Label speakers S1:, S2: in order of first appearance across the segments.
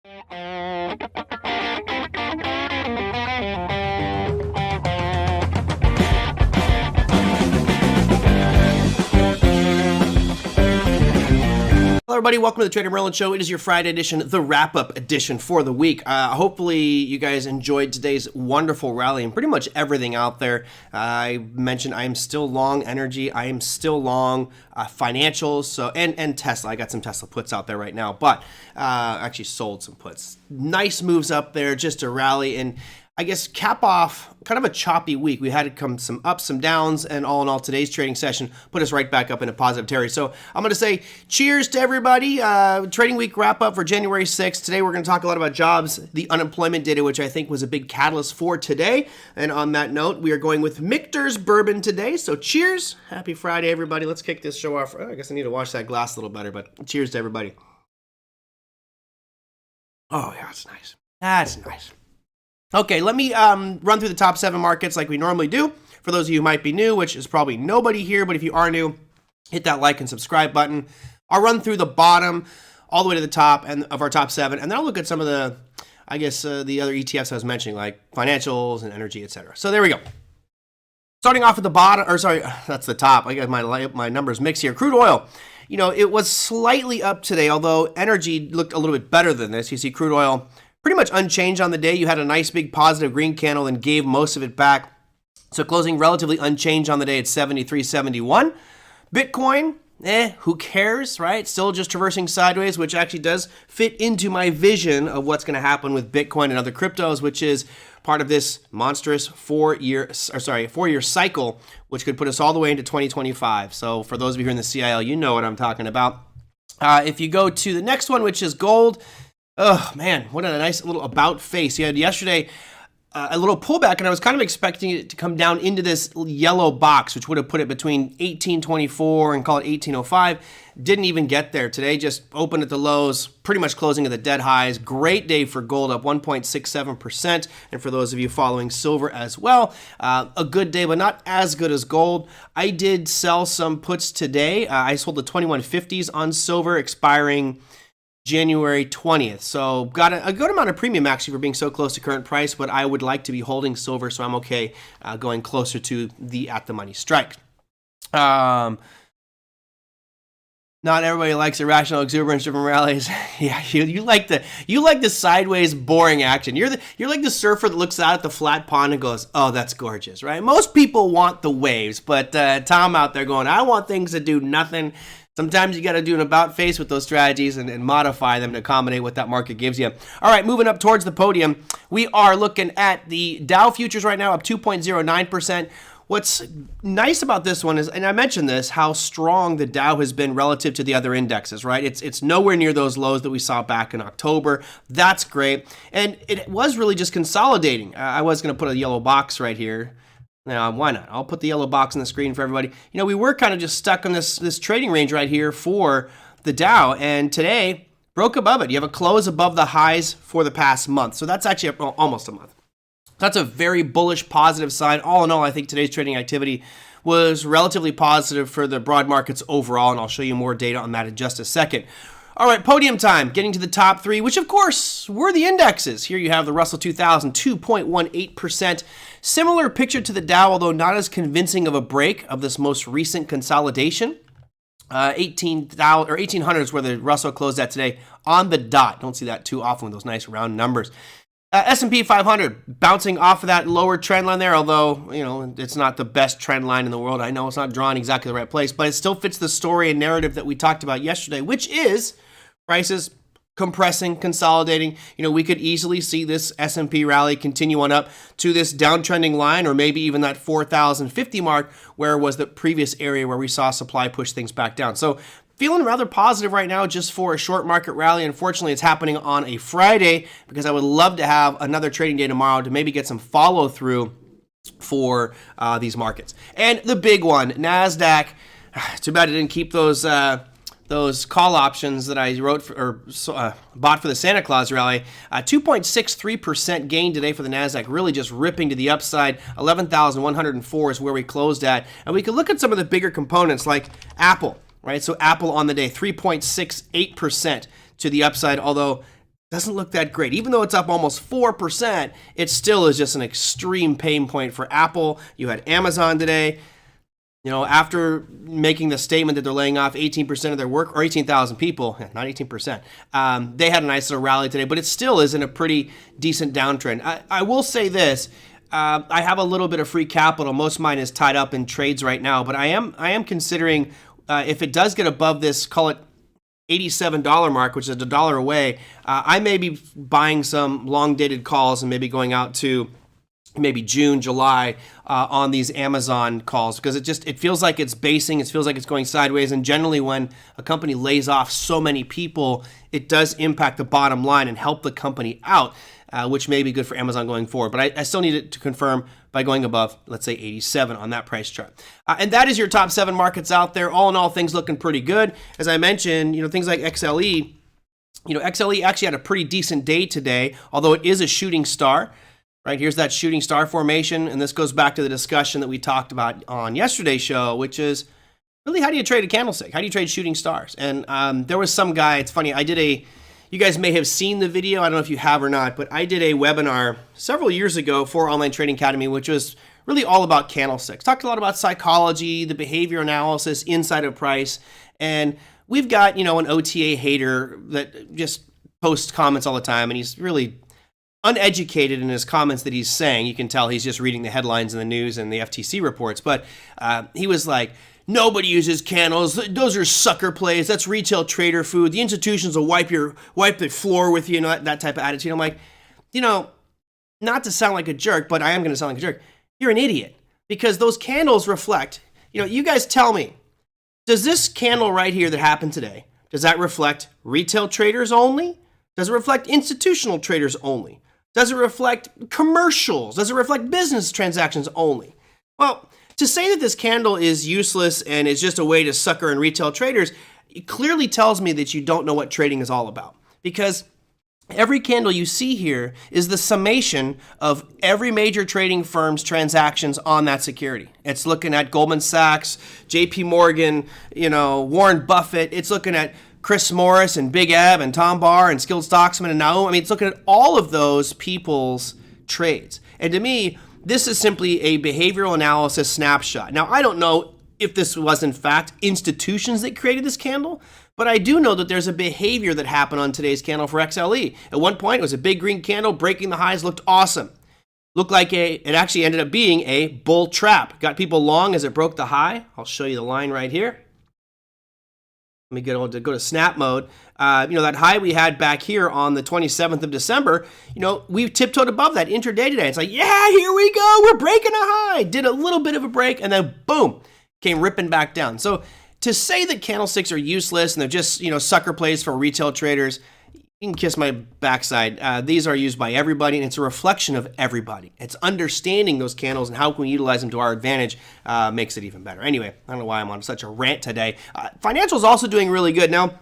S1: Hello everybody, welcome to the TraderMerlin Show. It is your Friday edition, the wrap-up edition for the week. Hopefully you guys enjoyed today's wonderful rally and pretty much everything out there. I mentioned I am still long energy, I am still long financials, so and Tesla. I got some Tesla puts out there right now, but actually sold some puts. Nice moves up there, just a rally, and I guess cap off kind of a choppy week. We had to come some ups, some downs, and all in all, today's trading session put us right back up into positive territory. So I'm going to say cheers to everybody. Trading week wrap up for January 6th. Today we're going to talk a lot about jobs, the unemployment data, which I think was a big catalyst for today. And on that note, we are going with Michter's Bourbon today. So cheers. Happy Friday, everybody. Let's kick this show off. I guess I need to wash that glass a little better, but cheers to everybody. Oh, yeah, that's nice. That's nice. Okay, let me run through the top 7 markets like we normally do. For those of you who might be new, which is probably nobody here, but if you are new, hit that like and subscribe button. I'll run through the bottom all the way to the top and of our top 7, and then I'll look at some of the, I guess, the other ETFs I was mentioning, like financials and energy, etc. So there we go. Starting off at the bottom, or sorry, that's the top. I got my numbers mixed here. Crude oil. You know, it was slightly up today, although energy looked a little bit better than this. You see crude oil pretty much unchanged on the day. You had a nice big positive green candle and gave most of it back. So closing relatively unchanged on the day at 73.71. Bitcoin, who cares, right? Still just traversing sideways, which actually does fit into my vision of what's going to happen with Bitcoin and other cryptos, which is part of this monstrous 4-year cycle, which could put us all the way into 2025. So for those of you here in the CIL, you know what I'm talking about. If you go to the next one, which is gold. Oh, man, what a nice little about face. You had yesterday a little pullback, and I was kind of expecting it to come down into this yellow box, which would have put it between 1824 and call it 1805. Didn't even get there. Today just opened at the lows, pretty much closing at the dead highs. Great day for gold, up 1.67%. And for those of you following silver as well, a good day, but not as good as gold. I did sell some puts today. I sold the 2150s on silver, expiring January 20th. So got a good amount of premium actually for being so close to current price, but I would like to be holding silver, so I'm okay going closer to the at the money strike. Not everybody likes irrational exuberance driven rallies. Yeah, you like the sideways boring action. You're like the surfer that looks out at the flat pond and goes, "Oh, that's gorgeous," right? Most people want the waves, but Tom out there going, "I want things that do nothing." Sometimes you got to do an about face with those strategies and modify them to accommodate what that market gives you. All right, moving up towards the podium, we are looking at the Dow futures right now, up 2.09%. What's nice about this one is, and I mentioned this, how strong the Dow has been relative to the other indexes, right? It's nowhere near those lows that we saw back in October. That's great. And it was really just consolidating. I was going to put a yellow box right here. Now, why not? I'll put the yellow box on the screen for everybody. You know, we were kind of just stuck on this trading range right here for the Dow, and today broke above it. You have a close above the highs for the past month. So that's actually almost a month. That's a very bullish, positive sign. All in all, I think today's trading activity was relatively positive for the broad markets overall, and I'll show you more data on that in just a second. All right, podium time, getting to the top 3, which of course were the indexes. Here you have the Russell 2000, 2.18%. Similar picture to the Dow, although not as convincing of a break of this most recent consolidation. 1800 is where the Russell closed at today on the dot. Don't see that too often with those nice round numbers. S&P 500 bouncing off of that lower trend line there, although, you know, it's not the best trend line in the world. I know it's not drawn exactly the right place, but it still fits the story and narrative that we talked about yesterday, which is prices compressing, consolidating. You know, we could easily see this S&P rally continue on up to this downtrending line, or maybe even that 4,050 mark, where was the previous area where we saw supply push things back down. So feeling rather positive right now just for a short market rally. Unfortunately, it's happening on a Friday because I would love to have another trading day tomorrow to maybe get some follow through for these markets. And the big one, NASDAQ. Too bad I didn't keep those call options that I wrote bought for the Santa Claus rally. 2.63% gain today for the NASDAQ, really just ripping to the upside. 11,104 is where we closed at. And we could look at some of the bigger components like Apple, right? So Apple on the day, 3.68% to the upside, although doesn't look that great. Even though it's up almost 4%, it still is just an extreme pain point for Apple. You had Amazon today. After making the statement that they're laying off 18% of their work, or 18,000 people, not 18%, they had a nice little rally today, but it still is in a pretty decent downtrend. I will say this. I have a little bit of free capital. Most of mine is tied up in trades right now, but I am considering if it does get above this, call it $87 mark, which is $1 away, I may be buying some long-dated calls and maybe going out to maybe June, July on these Amazon calls, because it feels like it's basing, it feels like it's going sideways, and generally when a company lays off so many people, it does impact the bottom line and help the company out, which may be good for Amazon going forward. But I still need it to confirm by going above, let's say 87 on that price chart. And that is your top 7 markets out there. All in all, things looking pretty good. As I mentioned, things like XLE, XLE actually had a pretty decent day today, although it is a shooting star. Right, here's that shooting star formation, and this goes back to the discussion that we talked about on yesterday's show, which is really, how do you trade a candlestick? How do you trade shooting stars? And there was some guy, it's funny, you guys may have seen the video, I don't know if you have or not, but I did a webinar several years ago for Online Trading Academy, which was really all about candlesticks. Talked a lot about psychology, the behavior analysis inside of price, and we've got, an OTA hater that just posts comments all the time, and he's really uneducated in his comments that he's saying. You can tell he's just reading the headlines in the news and the FTC reports. But he was like, nobody uses candles. Those are sucker plays. That's retail trader food. The institutions will wipe the floor with you, that type of attitude. I'm like, not to sound like a jerk, but I am going to sound like a jerk. You're an idiot, because those candles reflect, you guys tell me, does this candle right here that happened today, does that reflect retail traders only? Does it reflect institutional traders only? Does it reflect commercials? Does it reflect business transactions only? Well, to say that this candle is useless and is just a way to sucker in retail traders, it clearly tells me that you don't know what trading is all about. Because every candle you see here is the summation of every major trading firm's transactions on that security. It's looking at Goldman Sachs, JP Morgan, Warren Buffett. It's looking at Chris Morris and Big Eb and Tom Barr and Skilled Stocksman and Naum. It's looking at all of those people's trades. And to me, this is simply a behavioral analysis snapshot. Now, I don't know if this was in fact institutions that created this candle, but I do know that there's a behavior that happened on today's candle for XLE. At one point, it was a big green candle, breaking the highs, looked awesome. Looked like it actually ended up being a bull trap. Got people long as it broke the high. I'll show you the line right here. Let me go to snap mode. That high we had back here on the 27th of December, we've tiptoed above that intraday today. It's like, yeah, here we go. We're breaking a high. Did a little bit of a break, and then boom, came ripping back down. So to say that candlesticks are useless and they're just, sucker plays for retail traders, you can kiss my backside. These are used by everybody, and it's a reflection of everybody. It's understanding those candles and how can we utilize them to our advantage makes it even better. Anyway, I don't know why I'm on such a rant today. Financial's also doing really good. Now,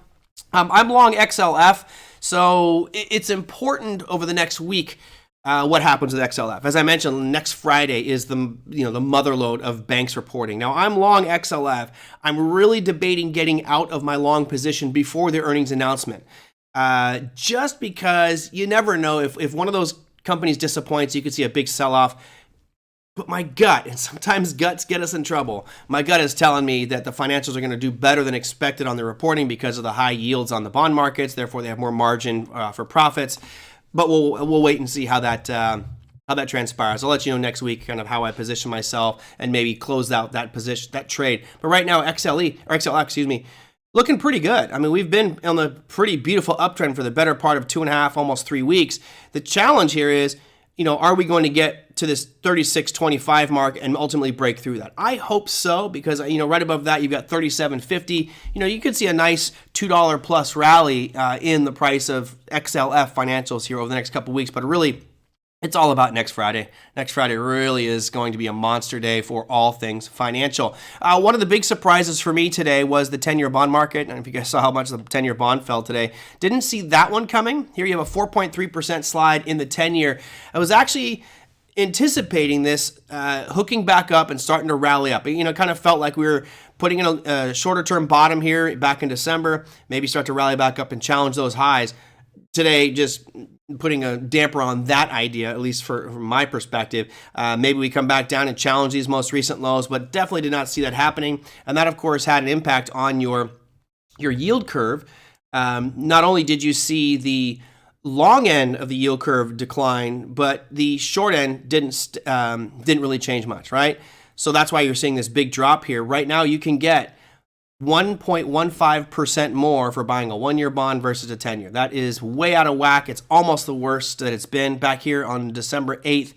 S1: I'm long XLF, so it's important over the next week what happens with XLF. As I mentioned, next Friday is the motherlode of banks reporting. Now, I'm long XLF. I'm really debating getting out of my long position before the earnings announcement. Just because you never know if one of those companies disappoints, you could see a big sell-off. But my gut, and sometimes guts get us in trouble, my gut is telling me that the financials are going to do better than expected on their reporting because of the high yields on the bond markets. Therefore, they have more margin for profits. But we'll wait and see how that transpires. I'll let you know next week kind of how I position myself and maybe close out that trade. But right now, XLF, looking pretty good. I mean, we've been on a pretty beautiful uptrend for the better part of 2.5, almost 3 weeks. The challenge here is, are we going to get to this 36.25 mark and ultimately break through that? I hope so, because, right above that, you've got 37.50. You could see a nice $2 plus rally in the price of XLF financials here over the next couple weeks, but really, it's all about next Friday. Next Friday really is going to be a monster day for all things financial. One of the big surprises for me today was the 10-year bond market. And if you guys saw how much the 10-year bond fell today, didn't see that one coming. Here you have a 4.3% slide in the 10-year. I was actually anticipating this hooking back up and starting to rally up. It kind of felt like we were putting in a shorter-term bottom here back in December, maybe start to rally back up and challenge those highs. today just putting a damper on that idea, at least from my perspective. Maybe we come back down and challenge these most recent lows, but definitely did not see that happening. And that, of course, had an impact on your yield curve. Not only did you see the long end of the yield curve decline, but the short end didn't really change much, right? So that's why you're seeing this big drop here. Right now, you can get 1.15% more for buying a 1-year bond versus a 10-year. That is way out of whack. It's almost the worst that it's been. Back here on December 8th,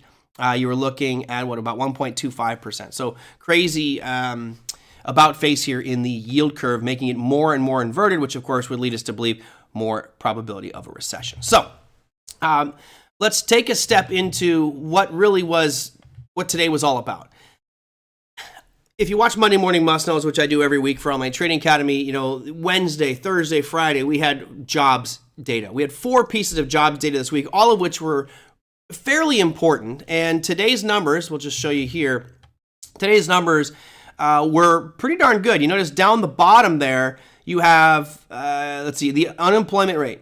S1: you were looking at about 1.25%. So crazy about face here in the yield curve, making it more and more inverted, which of course would lead us to believe more probability of a recession. So let's take a step into what today was all about. If you watch Monday Morning Must Knows, which I do every week for Online Trading Academy, Wednesday, Thursday, Friday, we had jobs data. We had 4 pieces of jobs data this week, all of which were fairly important. And today's numbers, we'll just show you here, today's numbers were pretty darn good. You notice down the bottom there, you have, let's see, the unemployment rate.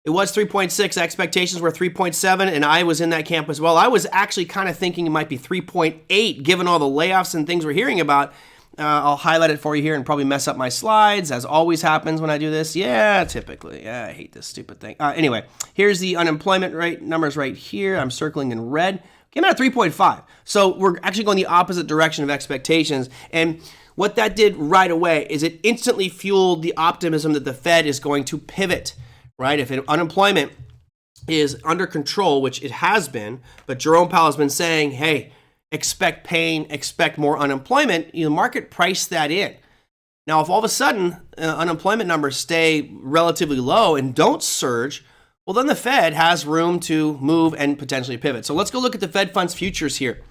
S1: It was 3.6. Expectations were 3.7, and I was in that camp as well. I was actually kind of thinking it might be 3.8, given all the layoffs and things we're hearing about. I'll highlight it for you here and probably mess up my slides, as always happens when I do this. Yeah, typically. Yeah, I hate this stupid thing. Anyway, here's the unemployment rate numbers right here. I'm circling in red. Came out at 3.5. So we're actually going the opposite direction of expectations. And what that did right away is it instantly fueled the optimism that the Fed is going to pivot. Right? If unemployment is under control, which it has been, but Jerome Powell has been saying, hey, expect pain, expect more unemployment, the market priced that in. Now, if all of a sudden unemployment numbers stay relatively low and don't surge, well, then the Fed has room to move and potentially pivot. So let's go look at the Fed funds futures here.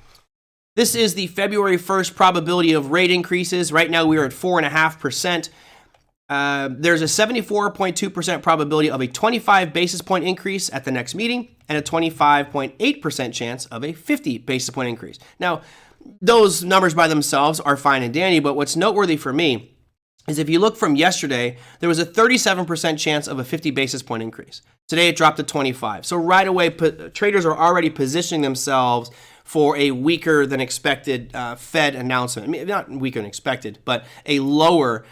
S1: This is the February 1st probability of rate increases. Right now, we are at 4.5%. There's a 74.2% probability of a 25 basis point increase at the next meeting and a 25.8% chance of a 50 basis point increase. Now, those numbers by themselves are fine and dandy, but what's noteworthy for me is if you look from yesterday, there was a 37% chance of a 50 basis point increase. Today, it dropped to 25. So right away, traders are already positioning themselves for a weaker than expected Fed announcement. I mean, not weaker than expected, but a lower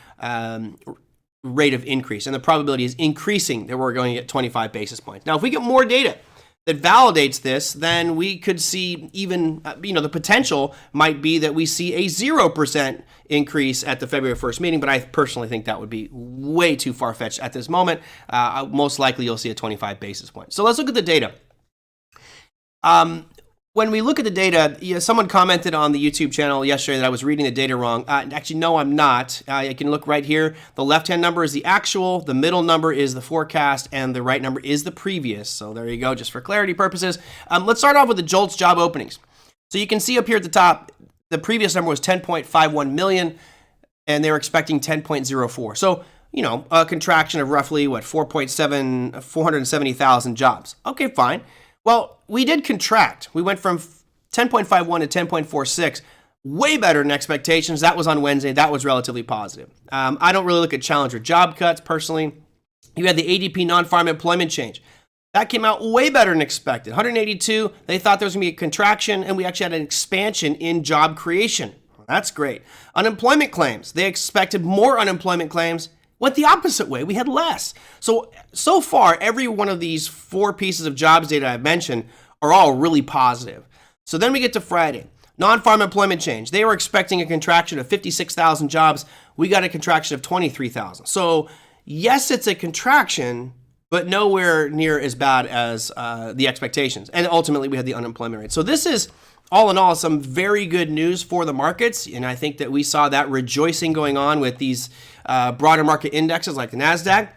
S1: rate of increase. And the probability is increasing that we're going to get 25 basis points. Now, if we get more data that validates this, then we could see even, the potential might be that we see a 0% increase at the February 1st meeting, but I personally think that would be way too far-fetched at this moment. Most likely you'll see a 25 basis point. So let's look at the data. When we look at the data, someone commented on the YouTube channel yesterday that I was reading the data wrong. Actually, no, I'm not. You can look right here. The left-hand number is the actual, the middle number is the forecast, and the right number is the previous. So there you go, just for clarity purposes. Let's start off with the JOLTS job openings. So you can see up here at the top, the previous number was 10.51 million, and they were expecting 10.04. So, a contraction of roughly, 470,000 jobs. Okay, fine. Well, we did contract. We went from 10.51 to 10.46, way better than expectations. That was on Wednesday. That was relatively positive. I don't really look at challenger job cuts personally. You had the ADP non-farm employment change. That came out way better than expected. 182, they thought there was going to be a contraction, and we actually had an expansion in job creation. Well, that's great. Unemployment claims. They expected more unemployment claims. Went the opposite way. We had less. So far, every one of these 4 pieces of jobs data I've mentioned are all really positive. So then we get to Friday. Non-farm employment change. They were expecting a contraction of 56,000 jobs. We got a contraction of 23,000. So yes, it's a contraction, but nowhere near as bad as the expectations. And ultimately, we had the unemployment rate. So this is, all in all, some very good news for the markets. And I think that we saw that rejoicing going on with these broader market indexes like the NASDAQ.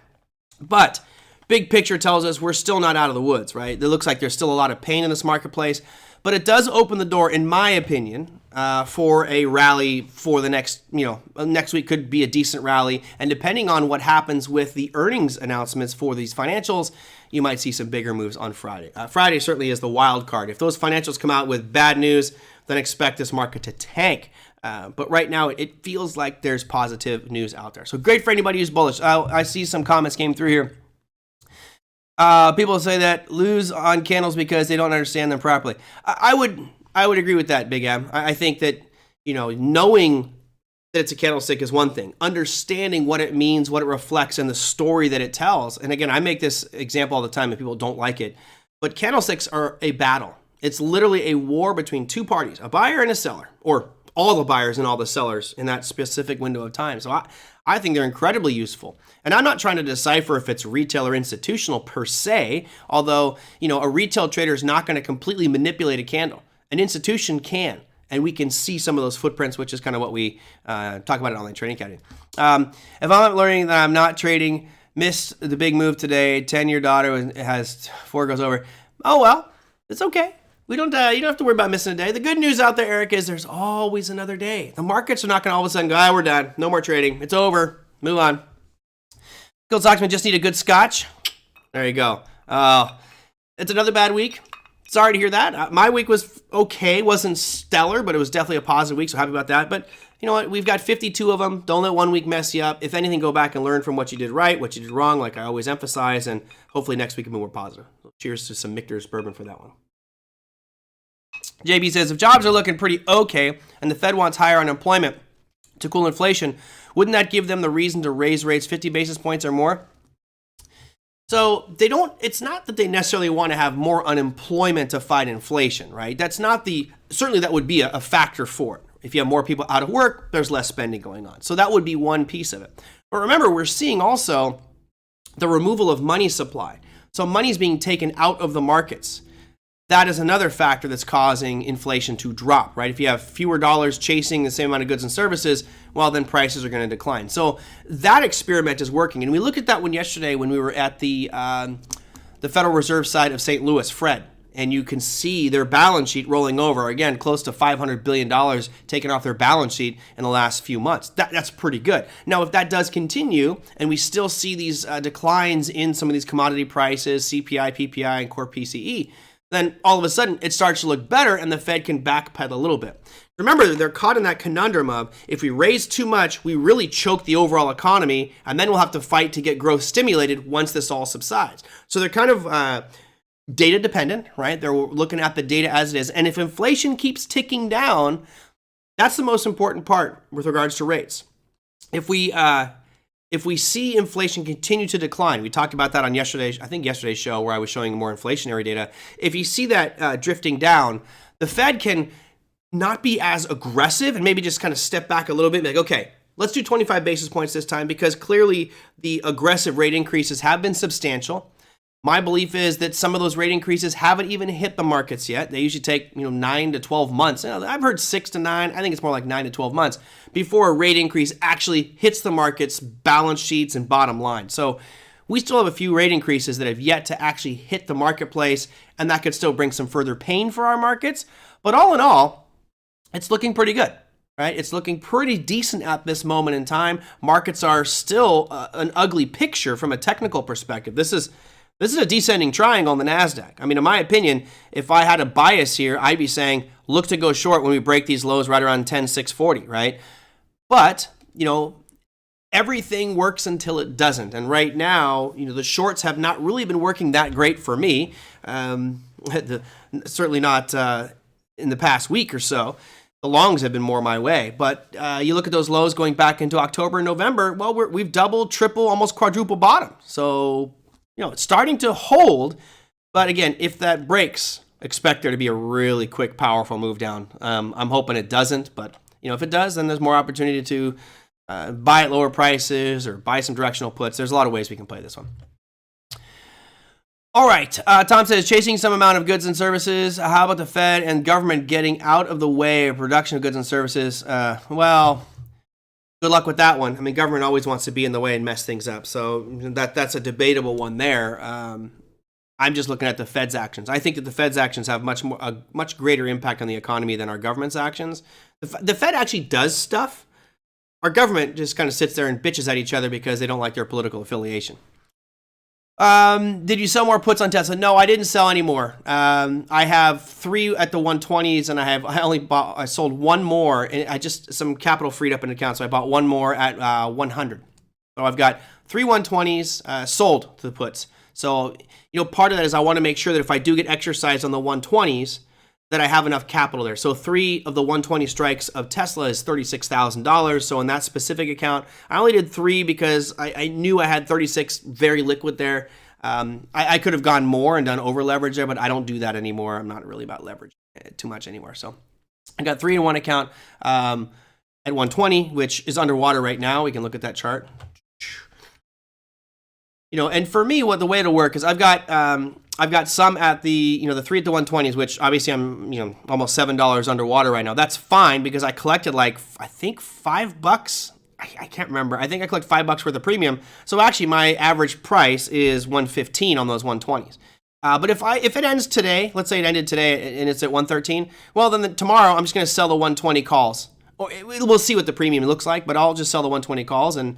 S1: But big picture tells us we're still not out of the woods, right? It looks like there's still a lot of pain in this marketplace. But it does open the door, in my opinion, for a rally for the next week could be a decent rally. And depending on what happens with the earnings announcements for these financials, you might see some bigger moves on Friday. Friday certainly is the wild card. If those financials come out with bad news, then expect this market to tank. But right now, it feels like there's positive news out there. So great for anybody who's bullish. I see some comments came through here. People say that lose on candles because they don't understand them properly. I would agree with that, Big M. I think that, knowing that it's a candlestick is one thing. Understanding what it means, what it reflects, and the story that it tells. And again, I make this example all the time if people don't like it. But candlesticks are a battle. It's literally a war between two parties, a buyer and a seller, or all the buyers and all the sellers in that specific window of time. So I think they're incredibly useful. And I'm not trying to decipher if it's retail or institutional per se, although, a retail trader is not going to completely manipulate a candle. An institution can, and we can see some of those footprints, which is kind of what we talk about at Online Trading Academy. If I'm learning that I'm not trading, missed the big move today, 10-year daughter has 4 goes over. Oh, well, it's okay. You don't have to worry about missing a day. The good news out there, Eric, is there's always another day. The markets are not going to all of a sudden go, we're done. No more trading. It's over. Move on. Gold Soxman just need a good scotch. There you go. It's another bad week. Sorry to hear that. My week was okay. Wasn't stellar, but it was definitely a positive week, so happy about that. But you know what? We've got 52 of them. Don't let one week mess you up. If anything, go back and learn from what you did right, what you did wrong, like I always emphasize, and hopefully next week will be more positive. So cheers to some Michter's bourbon for that one. JB says, if jobs are looking pretty okay and the Fed wants higher unemployment to cool inflation, wouldn't that give them the reason to raise rates 50 basis points or more? So it's not that they necessarily want to have more unemployment to fight inflation, right? That's not certainly that would be a factor for it. If you have more people out of work, there's less spending going on. So that would be one piece of it. But remember, we're seeing also the removal of money supply. So money's being taken out of the markets. That is another factor that's causing inflation to drop, right? If you have fewer dollars chasing the same amount of goods and services, well, then prices are going to decline. So that experiment is working. And we looked at that one yesterday when we were at the Federal Reserve side of St. Louis, Fred. And you can see their balance sheet rolling over. Again, close to $500 billion taken off their balance sheet in the last few months. That's pretty good. Now, if that does continue, and we still see these declines in some of these commodity prices, CPI, PPI, and core PCE, then all of a sudden it starts to look better and the Fed can backpedal a little bit. Remember, they're caught in that conundrum of if we raise too much, we really choke the overall economy, and then we'll have to fight to get growth stimulated once this all subsides. So they're kind of data dependent, right? They're looking at the data as it is. And if inflation keeps ticking down, that's the most important part with regards to rates. If we see inflation continue to decline, we talked about that on yesterday's show where I was showing more inflationary data. If you see that drifting down, the Fed can not be as aggressive and maybe just kind of step back a little bit and be like, okay, let's do 25 basis points this time because clearly the aggressive rate increases have been substantial. My belief is that some of those rate increases haven't even hit the markets yet. They usually take 9 to 12 months. I've heard 6 to 9. I think it's more like 9 to 12 months before a rate increase actually hits the markets, balance sheets, and bottom line. So we still have a few rate increases that have yet to actually hit the marketplace, and that could still bring some further pain for our markets. But all in all, it's looking pretty good. Right? It's looking pretty decent at this moment in time. Markets are still an ugly picture from a technical perspective. This is a descending triangle on the NASDAQ. I mean, in my opinion, if I had a bias here, I'd be saying, look to go short when we break these lows right around 10,640, right? But, everything works until it doesn't. And right now, the shorts have not really been working that great for me. Certainly not in the past week or so. The longs have been more my way. But you look at those lows going back into October and November, well, we've doubled, triple, almost quadruple bottom. So it's starting to hold, but again, if that breaks, expect there to be a really quick, powerful move down. I'm hoping it doesn't, but if it does, then there's more opportunity to buy at lower prices or buy some directional puts. There's a lot of ways we can play this one. All right, Tom says, chasing some amount of goods and services. How about the Fed and government getting out of the way of production of goods and services? Well, good luck with that one. I mean, government always wants to be in the way and mess things up. So that's a debatable one there. I'm just looking at the Fed's actions. I think that the Fed's actions have a much greater impact on the economy than our government's actions. The Fed actually does stuff. Our government just kind of sits there and bitches at each other because they don't like their political affiliation. Did you sell more puts on Tesla? No, I didn't sell any more. I have 3 at the 120s, and I sold one more, and some capital freed up in the account, so I bought one more at 100. So I've got 3 120s sold to the puts. So, part of that is I want to make sure that if I do get exercised on the 120s, that I have enough capital there. So 3 of the 120 strikes of Tesla is $36,000. So in that specific account, I only did 3 because I knew I had 36 very liquid there. I could have gone more and done over leverage there, but I don't do that anymore. I'm not really about leverage too much anymore. So I got 3 in one account at 120, which is underwater right now. We can look at that chart. And for me, the way it'll work is I've got some at the, the 3 at the 120s, which obviously I'm, almost $7 underwater right now. That's fine because I collected I think $5. I can't remember. I think I collect $5 worth of premium. So actually my average price is $115 on those 120s. But if it ends today, let's say it ended today and it's at 113, well, then tomorrow I'm just going to sell the 120 calls. Or we'll see what the premium looks like, but I'll just sell the 120 calls. And,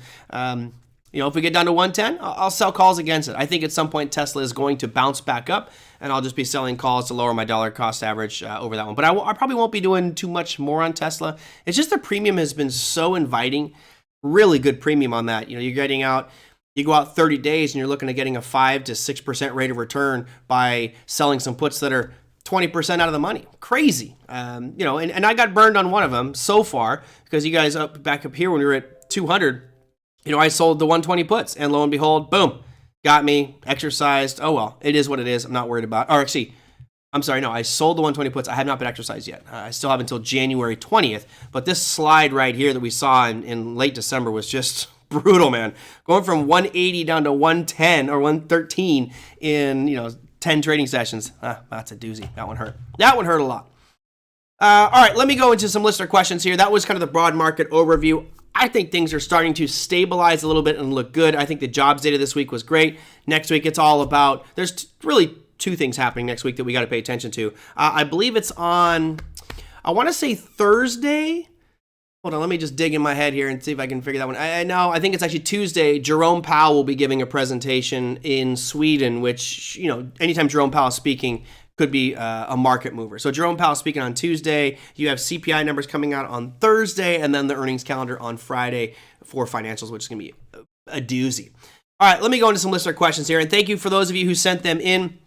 S1: if we get down to 110, I'll sell calls against it. I think at some point Tesla is going to bounce back up, and I'll just be selling calls to lower my dollar cost average over that one. But I probably won't be doing too much more on Tesla. It's just the premium has been so inviting, really good premium on that. You're getting out, you go out 30 days and you're looking at getting a 5 to 6% rate of return by selling some puts that are 20% out of the money. Crazy. And I got burned on one of them so far because you guys back up here when we were at 200, I sold the 120 puts and lo and behold, boom, got me exercised. Oh, well, it is what it is. I'm not worried about, or actually, I'm sorry. No, I sold the 120 puts. I have not been exercised yet. I still have until January 20th, but this slide right here that we saw in late December was just brutal, man. Going from 180 down to 110 or 113 in, 10 trading sessions. That's a doozy. That one hurt. That one hurt a lot. All right, let me go into some listener questions here. That was kind of the broad market overview. I think things are starting to stabilize a little bit and look good. I think the jobs data this week was great. Next week, it's all about, there's really 2 things happening next week that we got to pay attention to. I believe it's on, I want to say Thursday. Hold on, let me just dig in my head here and see if I can figure that one. I think it's actually Tuesday. Jerome Powell will be giving a presentation in Sweden, which, anytime Jerome Powell is speaking, could be a market mover. So Jerome Powell speaking on Tuesday. You have CPI numbers coming out on Thursday, and then the earnings calendar on Friday for financials, which is going to be a doozy. All right, let me go into some listener questions here. And thank you for those of you who sent them in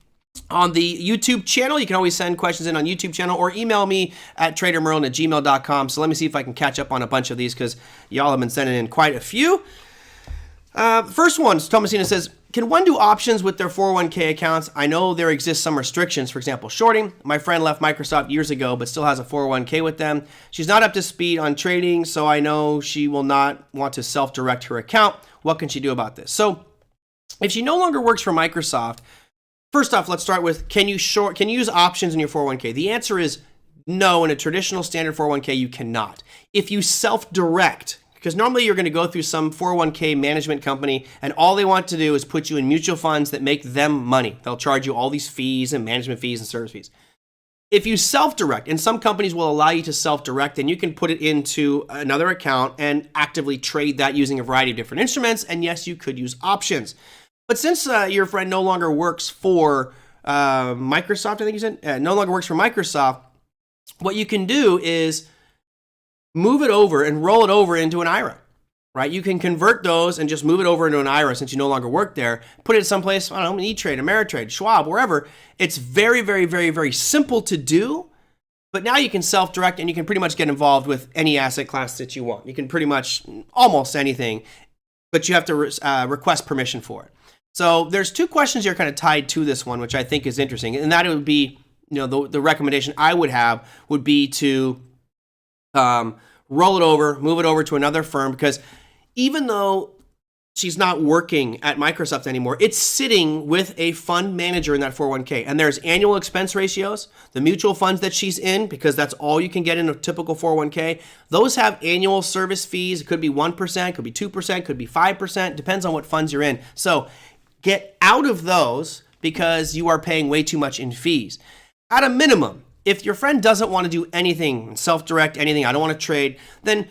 S1: on the YouTube channel. You can always send questions in on YouTube channel or email me at TraderMerlin@gmail.com. So let me see if I can catch up on a bunch of these because y'all have been sending in quite a few. First one, Thomasina says, can one do options with their 401k accounts? I know there exist some restrictions, for example, shorting. My friend left Microsoft years ago, but still has a 401k with them. She's not up to speed on trading, so I know she will not want to self-direct her account. What can she do about this? So if she no longer works for Microsoft, first off, let's start with, can you use options in your 401k? The answer is no. In a traditional standard 401k, you cannot. If you self-direct, because normally you're going to go through some 401k management company and all they want to do is put you in mutual funds that make them money. They'll charge you all these fees and management fees and service fees. If you self-direct, and some companies will allow you to self-direct, then you can put it into another account and actively trade that using a variety of different instruments. And yes, you could use options. But since your friend no longer works for Microsoft, I think you said, no longer works for Microsoft, what you can do is move it over and roll it over into an IRA, right? You can convert those and just move it over into an IRA since you no longer work there. Put it someplace, I don't know, E-Trade, Ameritrade, Schwab, wherever. It's very, very, very, very simple to do. But now you can self-direct and you can pretty much get involved with any asset class that you want. You can pretty much almost anything, but you have to request permission for it. So there's 2 questions here kind of tied to this one, which I think is interesting. And that would be, the recommendation I would have would be to roll it over, move it over to another firm, because even though she's not working at Microsoft anymore, it's sitting with a fund manager in that 401k. And there's annual expense ratios. The mutual funds that she's in, because that's all you can get in a typical 401k, those have annual service fees. It could be 1%, could be 2%, could be 5%, depends on what funds you're in. So get out of those because you are paying way too much in fees. At a minimum, if your friend doesn't want to do anything, self-direct anything, I don't want to trade, then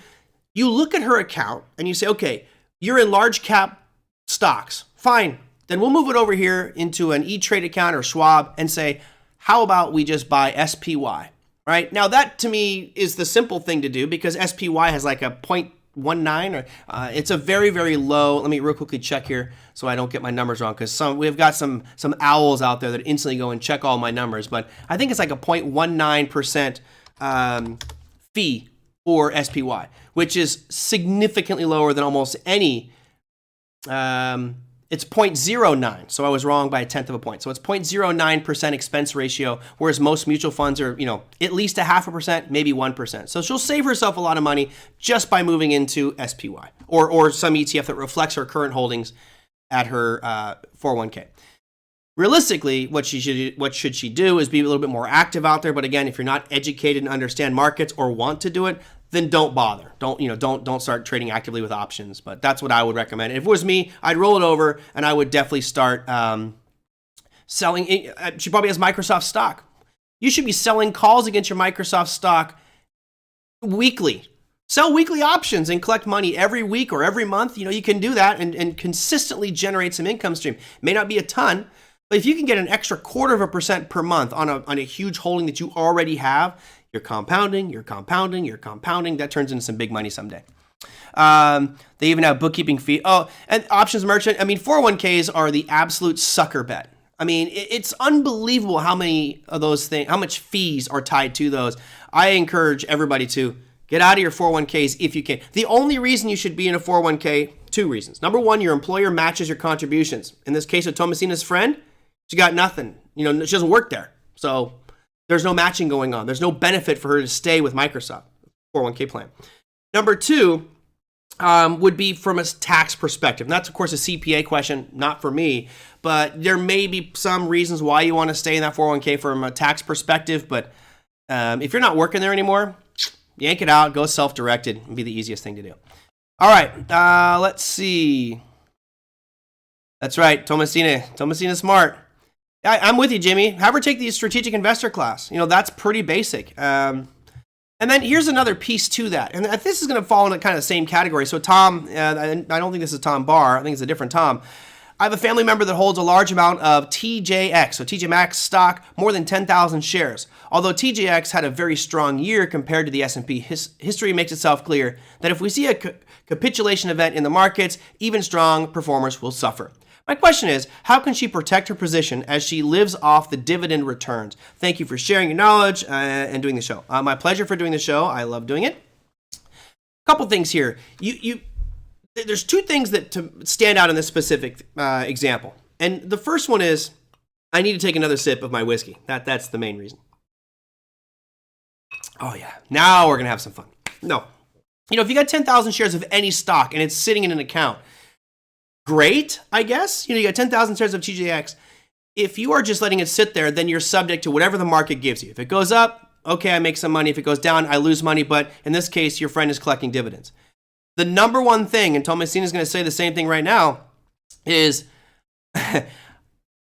S1: you look at her account and you say, okay, you're in large cap stocks. Fine. Then we'll move it over here into an E-Trade account or Schwab and say, how about we just buy SPY, right? Now that to me is the simple thing to do because SPY has like a 0.19 or it's a very, very low. Let me real quickly check here so I don't get my numbers wrong, because we've got some owls out there that instantly go and check all my numbers, but I think it's like a 0.19% fee for SPY, which is significantly lower than almost any. It's 0.09, so I was wrong by 1/10 of a point. So it's 0.09% expense ratio, whereas most mutual funds are, at least 0.5%, maybe 1%. So she'll save herself a lot of money just by moving into SPY or some ETF that reflects her current holdings at her 401k. Realistically, what should she do is be a little bit more active out there. But again, if you're not educated and understand markets or want to do it, then don't bother. Don't start trading actively with options. But that's what I would recommend. If it was me, I'd roll it over and I would definitely start selling. She probably has Microsoft stock. You should be selling calls against your Microsoft stock weekly. Sell weekly options and collect money every week or every month. You can do that and consistently generate some income stream. May not be a ton, but if you can get an extra 1/4% per month on a huge holding that you already have, you're compounding. That turns into some big money someday. They even have bookkeeping fee. Oh, and options merchant. 401ks are the absolute sucker bet. It's unbelievable how many of those things, how much fees are tied to those. I encourage everybody to get out of your 401ks if you can. The only reason you should be in a 401k, 2 reasons. Number 1, your employer matches your contributions. In this case with Tomasina's friend, she got nothing. She doesn't work there. So there's no matching going on. There's no benefit for her to stay with Microsoft 401k plan. Number 2 would be from a tax perspective. And that's, of course, a CPA question, not for me. But there may be some reasons why you want to stay in that 401k from a tax perspective. But if you're not working there anymore, yank it out, go self-directed, and be the easiest thing to do. All right, let's see. That's right, Tomasina smart. I'm with you, Jimmy. Have her take the strategic investor class. That's pretty basic. And then here's another piece to that. And this is going to fall into kind of the same category. So Tom, I don't think this is Tom Barr. I think it's a different Tom. I have a family member that holds a large amount of TJX, so TJ Maxx stock, more than 10,000 shares. Although TJX had a very strong year compared to the S&P, history makes itself clear that if we see a capitulation event in the markets, even strong performers will suffer. My question is, how can she protect her position as she lives off the dividend returns? Thank you for sharing your knowledge and doing the show. My pleasure for doing the show. I love doing it. A couple things here. There's 2 things that to stand out in this specific example. And the first one is, I need to take another sip of my whiskey. That's the main reason. Oh yeah, now we're going to have some fun. No. If you got 10,000 shares of any stock and it's sitting in an account, great, I guess. You got 10,000 shares of TJX. If you are just letting it sit there, then you're subject to whatever the market gives you. If it goes up, okay, I make some money. If it goes down, I lose money. But in this case, your friend is collecting dividends. The number one thing, and Tomasina is going to say the same thing right now, is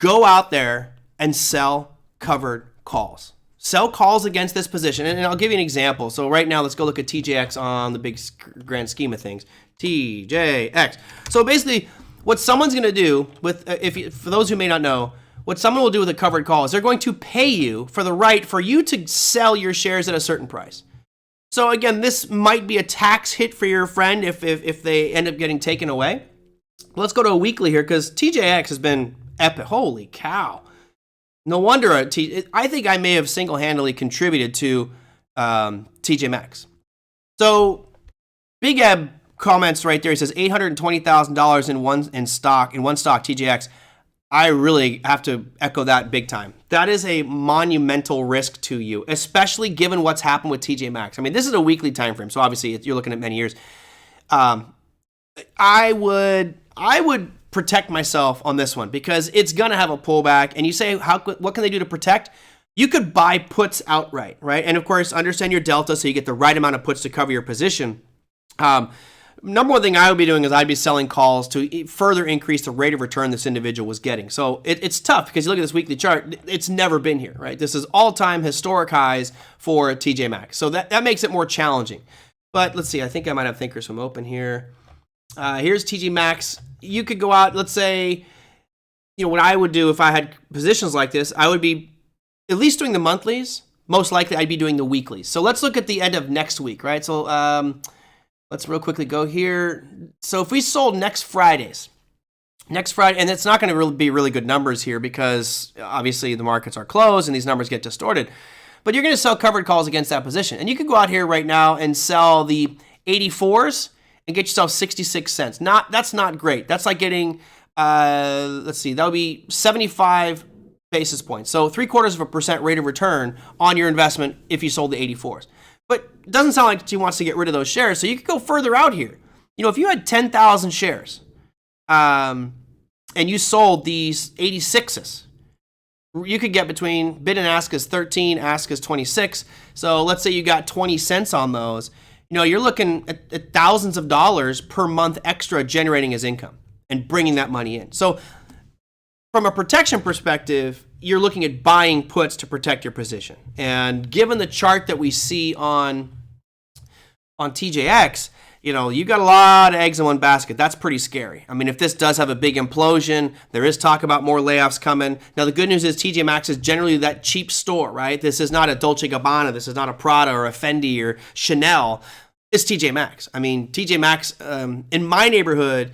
S1: go out there and sell covered calls. Sell calls against this position. And I'll give you an example. So right now, let's go look at TJX on the big grand scheme of things. TJX. So basically, what someone's going to do with, for those who may not know, what someone will do with a covered call is they're going to pay you for the right for you to sell your shares at a certain price. So again, this might be a tax hit for your friend if they end up getting taken away. Let's go to a weekly here because TJX has been epic. Holy cow. No wonder I think I may have single-handedly contributed to TJ Maxx. So Big Eb comments right there. He says $820,000 in one stock TJX. I really have to echo that big time. That is a monumental risk to you, especially given what's happened with TJ Maxx. This is a weekly time frame, so obviously you're looking at many years. I would protect myself on this one because it's gonna have a pullback. And you say, what can they do to protect? You could buy puts outright, right? And of course, understand your delta so you get the right amount of puts to cover your position. Number one thing I would be doing is I'd be selling calls to further increase the rate of return this individual was getting. So it's tough because you look at this weekly chart, it's never been here, right? This is all-time historic highs for TJ Maxx. So that makes it more challenging. But let's see, I think I might have Thinkorswim open here. Here's TJ Maxx. You could go out, let's say, what I would do if I had positions like this, I would be at least doing the monthlies. Most likely I'd be doing the weeklies. So let's look at the end of next week, right? So let's real quickly go here. So if we sold next Friday, and it's not going to be really good numbers here because obviously the markets are closed and these numbers get distorted. But you're going to sell covered calls against that position. And you could go out here right now and sell the 84s and get yourself 66 cents. That's not great. That's like getting, let's see, that would be 75 basis points. So 0.75% rate of return on your investment if you sold the 84s. But it doesn't sound like she wants to get rid of those shares. So you could go further out here. If you had 10,000 shares and you sold these 86s, you could get between bid and ask is 13, ask is 26. So let's say you got 20 cents on those. You're looking at thousands of dollars per month extra generating as income and bringing that money in. So from a protection perspective, you're looking at buying puts to protect your position. And given the chart that we see on TJX, you got a lot of eggs in one basket. That's pretty scary. I mean, if this does have a big implosion, there is talk about more layoffs coming. Now, the good news is TJ Maxx is generally that cheap store, right? This is not a Dolce & Gabbana. This is not a Prada or a Fendi or Chanel. It's TJ Maxx. I mean, TJ Maxx, in my neighborhood,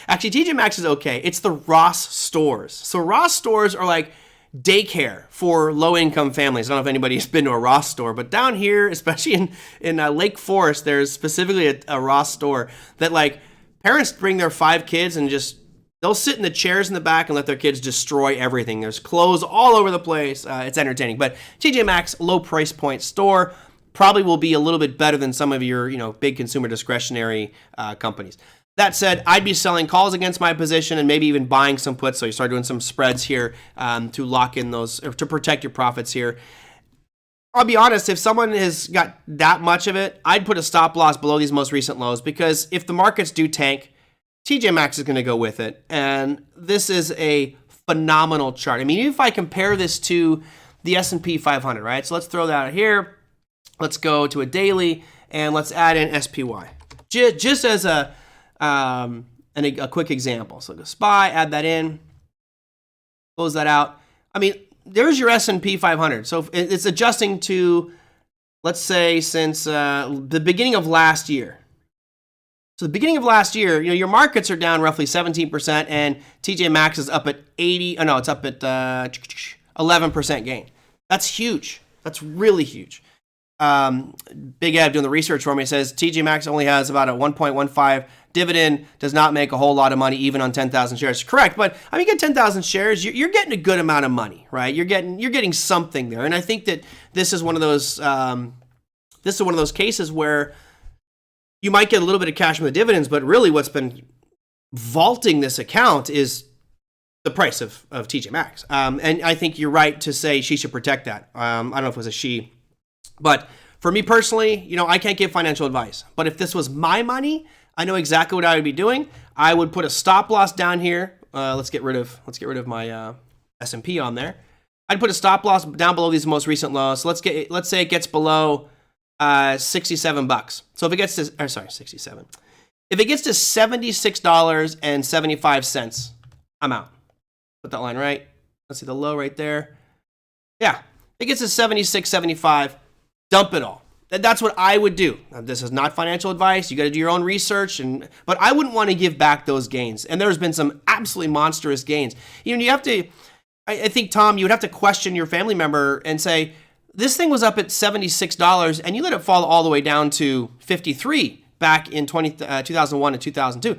S1: actually, TJ Maxx is okay. It's the Ross stores. So Ross stores are like daycare for low-income families. I don't know if anybody's been to a Ross store, but down here, especially in Lake Forest, there's specifically a Ross store that like parents bring their 5 kids and they'll sit in the chairs in the back and let their kids destroy everything. There's clothes all over the place. It's entertaining. But TJ Maxx, low price point store, probably will be a little bit better than some of your big consumer discretionary companies. That said, I'd be selling calls against my position and maybe even buying some puts. So you start doing some spreads here to lock in those, or to protect your profits here. I'll be honest, if someone has got that much of it, I'd put a stop loss below these most recent lows because if the markets do tank, TJ Maxx is going to go with it. And this is a phenomenal chart. I mean, even if I compare this to the S&P 500, right? So let's throw that out here. Let's go to a daily and let's add in SPY. Just as a quick example. So go SPY, add that in, close that out. I mean, there's your S&P 500. So it's adjusting to, let's say, since the beginning of last year. So the beginning of last year, your markets are down roughly 17%, and TJ Maxx is up at it's up at 11% gain. That's huge. That's really huge. Big Ed doing the research for me says TJ Maxx only has about a 1.15 dividend, does not make a whole lot of money even on 10,000 shares. Correct, but I mean, you get 10,000 shares, you're getting a good amount of money, right? You're getting something there, and I think that this is one of those cases where you might get a little bit of cash from the dividends, but really what's been vaulting this account is the price of TJ Maxx, and I think you're right to say she should protect that. I don't know if it was a she. But for me personally, I can't give financial advice. But if this was my money, I know exactly what I would be doing. I would put a stop loss down here. Let's get rid of my S&P on there. I'd put a stop loss down below these most recent lows. So let's say it gets below $67. So if it gets to 67. If it gets to $76.75, I'm out. Put that line right. Let's see the low right there. Yeah, it gets to 76.75. Dump it all. That's what I would do. Now, this is not financial advice. You got to do your own research, but I wouldn't want to give back those gains. And there's been some absolutely monstrous gains. You have to. I think, Tom, you would have to question your family member and say, this thing was up at $76, and you let it fall all the way down to $53 back in 2001 and 2002.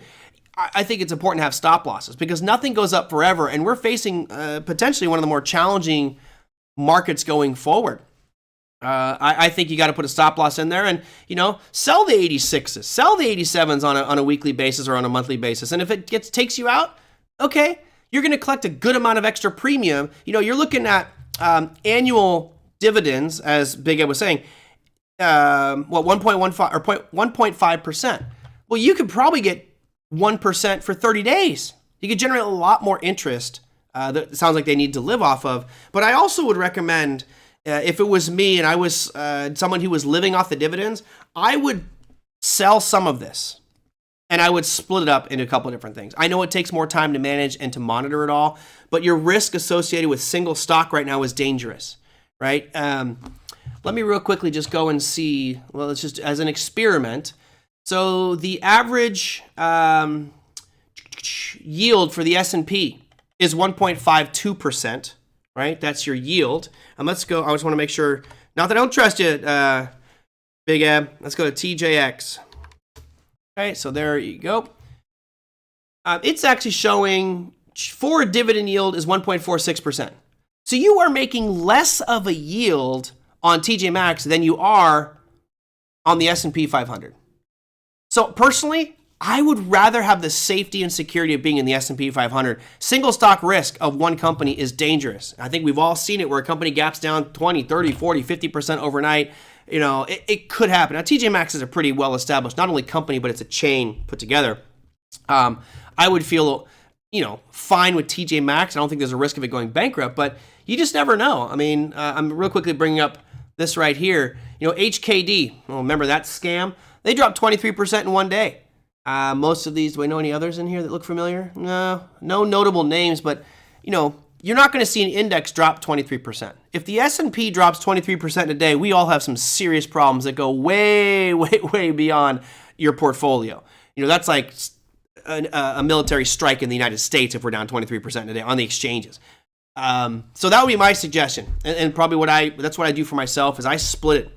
S1: I think it's important to have stop losses because nothing goes up forever, and we're facing potentially one of the more challenging markets going forward. I think you got to put a stop loss in there and, sell the 86s, sell the 87s on a weekly basis or on a monthly basis. And if it takes you out, okay, you're going to collect a good amount of extra premium. You're looking at annual dividends, as Big Ed was saying, 1.15 or 1.5%. Well, you could probably get 1% for 30 days. You could generate a lot more interest that it sounds like they need to live off of. But I also would recommend, if it was me and I was someone who was living off the dividends, I would sell some of this and I would split it up into a couple of different things. I know it takes more time to manage and to monitor it all, but your risk associated with single stock right now is dangerous, right? Let me real quickly just go and see, well, it's just as an experiment. So the average yield for the S&P is 1.52%, right? That's your yield. And let's go, I just want to make sure, not that I don't trust you, Big Ab. Let's go to TJX. Okay, so there you go. It's actually showing for a dividend yield is 1.46%. So you are making less of a yield on TJ Maxx than you are on the S&P 500. So personally, I would rather have the safety and security of being in the S&P 500. Single stock risk of one company is dangerous. I think we've all seen it where a company gaps down 20, 30, 40, 50% overnight. You know, it could happen. Now, TJ Maxx is a pretty well-established, not only company, but it's a chain put together. I would feel, you know, fine with TJ Maxx. I don't think there's a risk of it going bankrupt, but you just never know. I mean, I'm real quickly bringing up this right here. You know, HKD, well, remember that scam? They dropped 23% in one day. Most of these, do I know any others in here that look familiar? No notable names, but, you know, you're not going to see an index drop 23%. If the S&P drops 23% in a day, we all have some serious problems that go way, way, way beyond your portfolio. You know, that's like a military strike in the United States if we're down 23% in a day on the exchanges. So that would be my suggestion. And probably that's what I do for myself is I split it.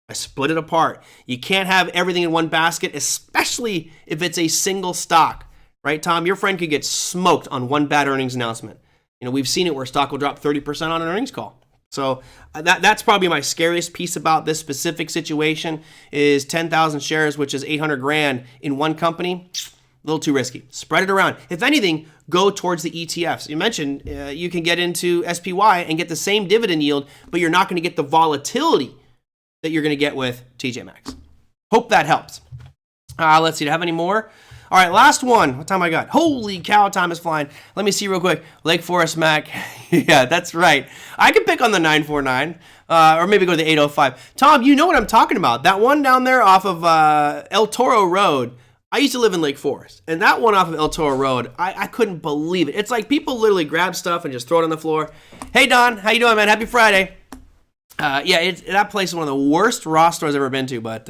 S1: I split it apart. You can't have everything in one basket, especially if it's a single stock, right, Tom? Your friend could get smoked on one bad earnings announcement. You know, we've seen it where stock will drop 30% on an earnings call. So that's probably my scariest piece about this specific situation is 10,000 shares, which is 800 grand in one company. A little too risky. Spread it around. If anything, go towards the ETFs. You mentioned you can get into SPY and get the same dividend yield, but you're not going to get the volatility that you're going to get with TJ Maxx. Hope that helps. Let's see. Do I have any more? All right, last one. What time I got? Holy cow, time is flying. Let me see real quick. Lake Forest Mac. Yeah, that's right. I could pick on the 949 or maybe go to the 805. Tom, you know what I'm talking about. That one down there off of El Toro Road. I used to live in Lake Forest, and that one off of El Toro Road, I couldn't believe it. It's like people literally grab stuff and just throw it on the floor. Hey, Don, how you doing, man? Happy Friday. That place is one of the worst raw stores I've ever been to, but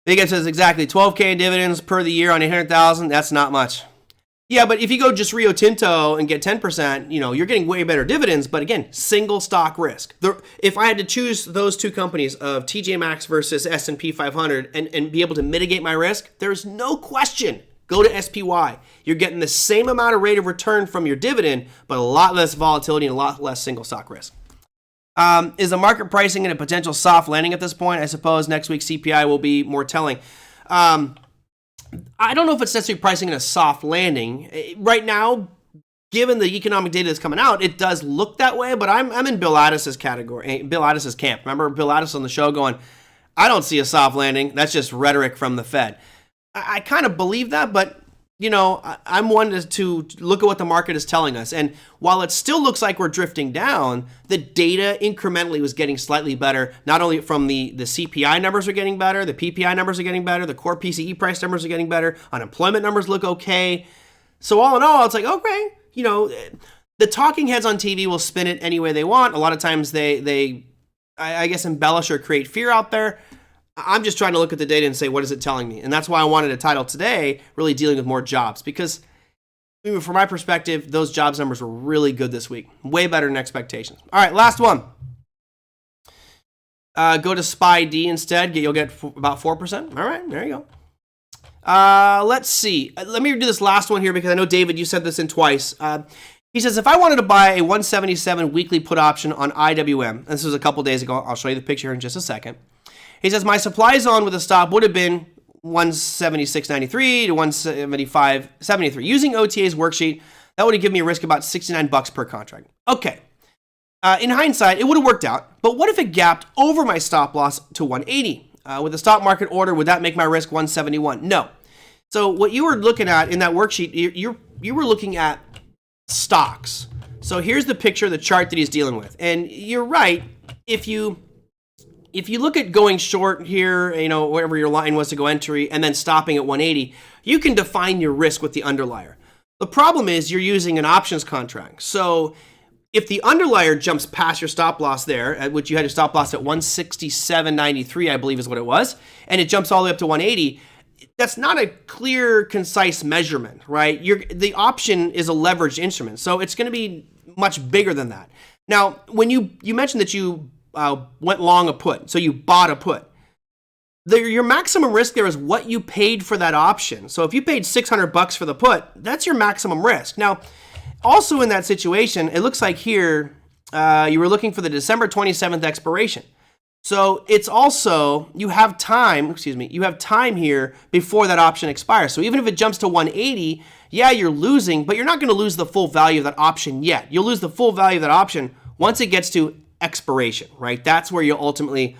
S1: Big Ed says exactly 12K in dividends per the year on 800,000. That's not much. Yeah, but if you go just Rio Tinto and get 10%, you know, you're getting way better dividends, but again, single stock risk. If I had to choose those two companies of TJ Maxx versus S&P 500 and be able to mitigate my risk, there's no question. Go to SPY. You're getting the same amount of rate of return from your dividend, but a lot less volatility and a lot less single stock risk. Is the market pricing in a potential soft landing at this point? I suppose next week's CPI will be more telling. I don't know if it's necessarily pricing in a soft landing. Right now, given the economic data that's coming out, it does look that way, but I'm in Bill Addis's category, Bill Addis's camp. Remember Bill Addis on the show going, I don't see a soft landing. That's just rhetoric from the Fed. I kind of believe that, but you know, I'm one to look at what the market is telling us. And while it still looks like we're drifting down, the data incrementally was getting slightly better. Not only from the CPI numbers are getting better, the PPI numbers are getting better, the core PCE price numbers are getting better, unemployment numbers look okay. So all in all, it's like, okay, you know, the talking heads on TV will spin it any way they want. A lot of times they I guess, embellish or create fear out there. I'm just trying to look at the data and say, what is it telling me? And that's why I wanted a title today, really dealing with more jobs, because even from my perspective, those jobs numbers were really good this week. Way better than expectations. All right, last one. Go to SPY-D instead. You'll get about 4%. All right, there you go. Let's see. Let me do this last one here because I know, David, you said this in twice. He says, if I wanted to buy a 177 weekly put option on IWM, and this was a couple days ago, I'll show you the picture here in just a second. He says, my supply zone with a stop would have been 176.93 to 175.73. Using OTA's worksheet, that would have given me a risk about $69 per contract. Okay. In hindsight, it would have worked out, but what if it gapped over my stop loss to 180? With a stop market order, would that make my risk 171? No. So what you were looking at in that worksheet, you were looking at stocks. So here's the picture, the chart that he's dealing with. And you're right, if you look at going short here, you know, wherever your line was to go entry, and then stopping at 180, you can define your risk with the underlier. The problem is you're using an options contract. So if the underlier jumps past your stop loss there, at which you had your stop loss at 167.93, I believe is what it was, and it jumps all the way up to 180, that's not a clear, concise measurement, right? The option is a leveraged instrument, so it's going to be much bigger than that. Now, when you mentioned that you went long a put, so you bought a put, your maximum risk there is what you paid for that option. So if you paid $600 for the put, that's your maximum risk. Now, also in that situation, it looks like here you were looking for the December 27th expiration. So it's also, you have time here before that option expires. So even if it jumps to 180, yeah, you're losing, but you're not going to lose the full value of that option yet. You'll lose the full value of that option once it gets to expiration, right? That's where you'll ultimately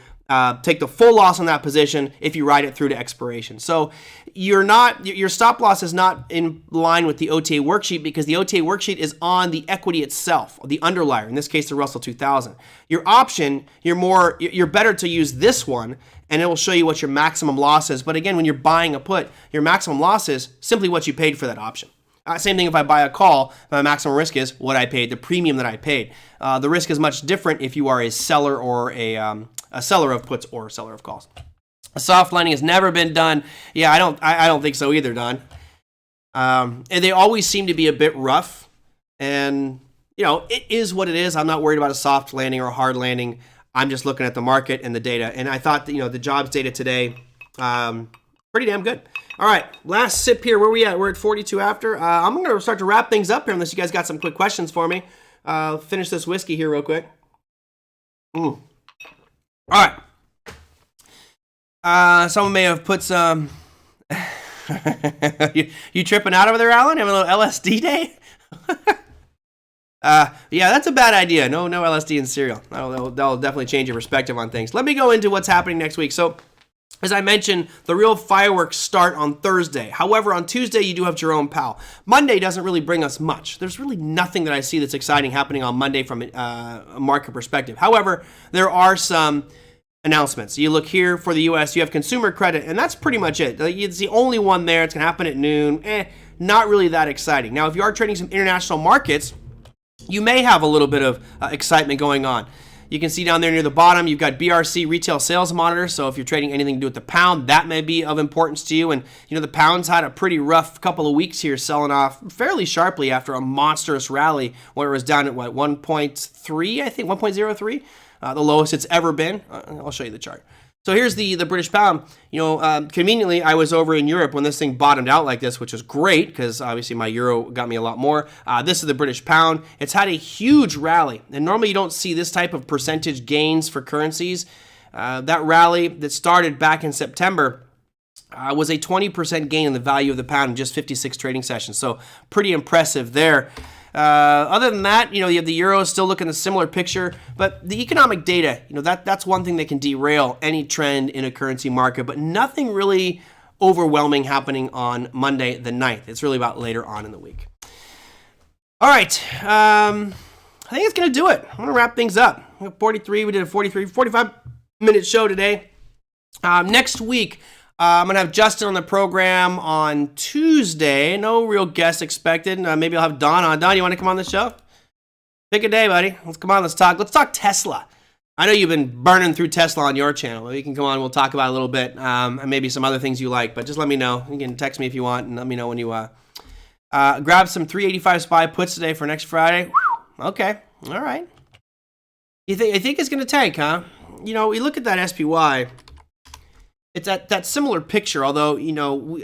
S1: take the full loss on that position if you ride it through to expiration. So your stop loss is not in line with the OTA worksheet because the OTA worksheet is on the equity itself, the underlier, in this case the Russell 2000. Your option, you're better to use this one, and it will show you what your maximum loss is. But again, when you're buying a put, your maximum loss is simply what you paid for that option. Same thing if I buy a call, my maximum risk is what I paid, the premium that I paid. The risk is much different if you are a seller or a seller of puts or a seller of calls. A soft landing has never been done. Yeah, I don't think so either, Don. And they always seem to be a bit rough. And, it is what it is. I'm not worried about a soft landing or a hard landing. I'm just looking at the market and the data. And I thought that, the jobs data today, pretty damn good. All right, last sip here. Where are we at? We're at 42 after. I'm going to start to wrap things up here unless you guys got some quick questions for me. Finish this whiskey here real quick. All right. Someone may have put some... you tripping out over there, Alan? Having a little LSD day? Yeah, that's a bad idea. No LSD in cereal. That'll definitely change your perspective on things. Let me go into what's happening next week. So, as I mentioned, the real fireworks start on Thursday. However, on Tuesday, you do have Jerome Powell. Monday doesn't really bring us much. There's really nothing that I see that's exciting happening on Monday from a market perspective. However, there are some announcements. You look here for the U.S., you have consumer credit, and that's pretty much it. It's the only one there. It's going to happen at noon. Not really that exciting. Now, if you are trading some international markets, you may have a little bit of excitement going on. You can see down there near the bottom, you've got BRC retail sales monitor. So if you're trading anything to do with the pound, that may be of importance to you. And, the pound's had a pretty rough couple of weeks here, selling off fairly sharply after a monstrous rally where it was down at, 1.3, I think, 1.03, the lowest it's ever been. I'll show you the chart. So here's the British pound. Conveniently, I was over in Europe when this thing bottomed out like this, which is great because obviously my euro got me a lot more. This is the British pound. It's had a huge rally, and normally you don't see this type of percentage gains for currencies. That rally that started back in September was a 20% gain in the value of the pound in just 56 trading sessions. So pretty impressive there. Other than that, you have the euro still looking a similar picture, but the economic data, that's one thing that can derail any trend in a currency market, but nothing really overwhelming happening on Monday the 9th. It's really about later on in the week. All right. I think it's going to do it. I'm going to wrap things up. 43, we did a 45-minute show today. Next week, I'm going to have Justin on the program on Tuesday. No real guests expected. Maybe I'll have Don on. Don, you want to come on the show? Pick a day, buddy. Let's come on. Let's talk Tesla. I know you've been burning through Tesla on your channel. Maybe you can come on. We'll talk about it a little bit and maybe some other things you like. But just let me know. You can text me if you want and let me know when you grab some 385 SPY puts today for next Friday. Okay. All right. You think it's going to tank, huh? We look at that SPY. It's that similar picture, although,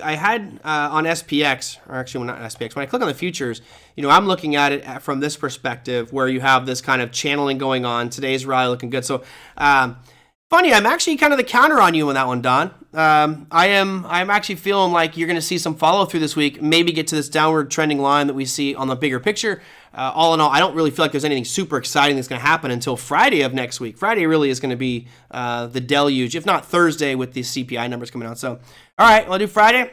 S1: I had on SPX, or actually not SPX, when I click on the futures, I'm looking at it from this perspective where you have this kind of channeling going on. Today's rally looking good. So, funny, I'm actually kind of the counter on you on that one, Don. I'm actually feeling like you're going to see some follow through this week, maybe get to this downward trending line that we see on the bigger picture. All in all, I don't really feel like there's anything super exciting that's going to happen until Friday of next week. Friday really is going to be the deluge, if not Thursday with the CPI numbers coming out. So, all right, I'll do Friday.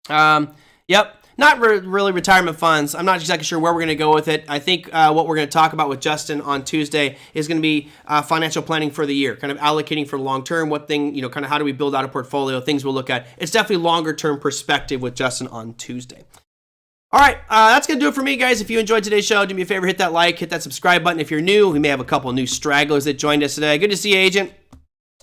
S1: Yep. Not really retirement funds. I'm not exactly sure where we're going to go with it. I think what we're going to talk about with Justin on Tuesday is going to be financial planning for the year, kind of allocating for long term, what thing, kind of how do we build out a portfolio, things we'll look at. It's definitely longer term perspective with Justin on Tuesday. All right, that's going to do it for me, guys. If you enjoyed today's show, do me a favor, hit that like, hit that subscribe button. If you're new, we may have a couple new stragglers that joined us today. Good to see you, Agent.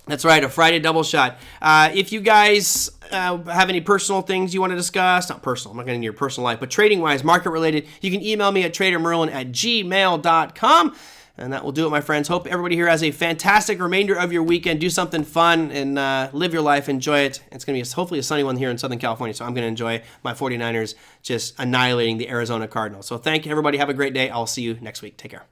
S1: That's right, a Friday double shot. If you guys have any personal things you want to discuss, not personal, I'm not getting into your personal life, but trading-wise, market-related, you can email me at TraderMerlin@gmail.com. And that will do it, my friends. Hope everybody here has a fantastic remainder of your weekend. Do something fun and live your life. Enjoy it. It's going to be hopefully a sunny one here in Southern California, so I'm going to enjoy my 49ers just annihilating the Arizona Cardinals. So thank you, everybody. Have a great day. I'll see you next week. Take care.